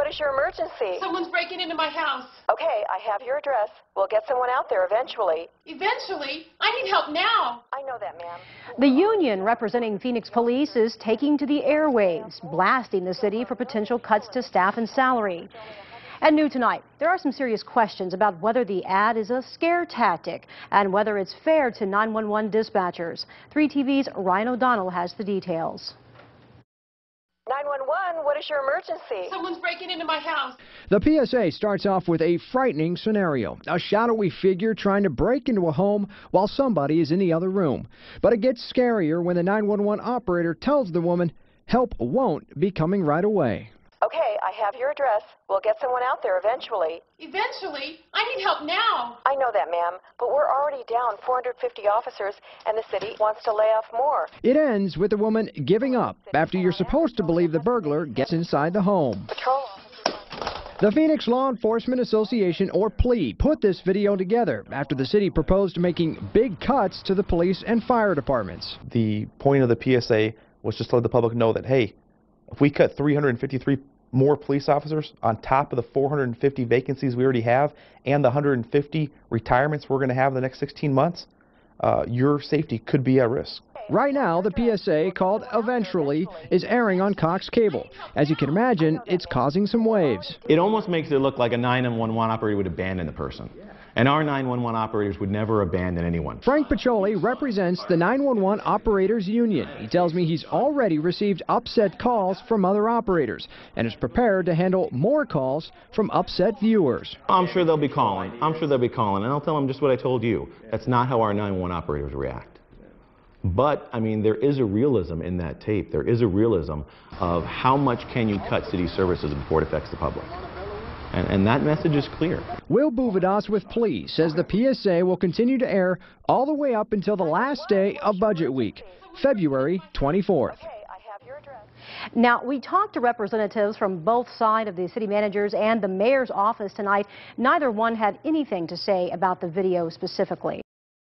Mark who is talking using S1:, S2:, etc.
S1: what is your emergency?
S2: Someone's breaking into my house.
S1: Okay, I have your address. We'll get someone out there eventually.
S2: Eventually? I need help now.
S1: I know that, ma'am.
S3: The union representing Phoenix police is taking to the airwaves, blasting the city for potential cuts to staff and salary. And new tonight, there are some serious questions about whether the ad is a scare tactic and whether it's fair to 911 dispatchers. 3TV's Ryan O'Donnell has the details.
S1: 911, what is your emergency?
S2: Someone's breaking into my house.
S4: The PSA starts off with a frightening scenario. A shadowy figure trying to break into a home while somebody is in the other room. But it gets scarier when the 911 operator tells the woman help won't be coming right away.
S1: Okay, I have your address. We'll get someone out there eventually.
S2: Eventually? I need help now.
S1: I know that, ma'am, but we're already down 450 officers, and the city wants to lay off more.
S4: It ends with the woman giving up after you're supposed to believe the burglar gets inside the home.
S1: Patrol.
S4: The Phoenix Law Enforcement Association, or PLEA, put this video together after the city proposed making big cuts to the police and fire departments.
S5: The point of the PSA was just to let the public know that, hey, if we cut 353 more police officers on top of the 450 vacancies we already have and the 150 retirements we're going to have in the next 16 months, your safety could be at risk.
S4: Right now, the PSA, called Eventually, is airing on Cox Cable. As you can imagine, it's causing some waves.
S6: It almost makes it look like a 911 operator would abandon the person. And our 911 operators would never abandon anyone.
S4: Frank Piccioli represents the 911 Operators Union. He tells me he's already received upset calls from other operators and is prepared to handle more calls from upset viewers.
S6: I'm sure they'll be calling. And I'll tell them just what I told you. That's not how our 911 operators react. But, I mean, there is a realism in that tape. There is a realism of how much can you cut city services before it affects the public. And that message is clear.
S4: Will Buvadas with PLEA says the PSA will continue to air all the way up until the last day of budget week, February 24th.
S3: Now, we talked to representatives from both sides of the city managers and the mayor's office tonight. Neither one had anything to say about the video specifically.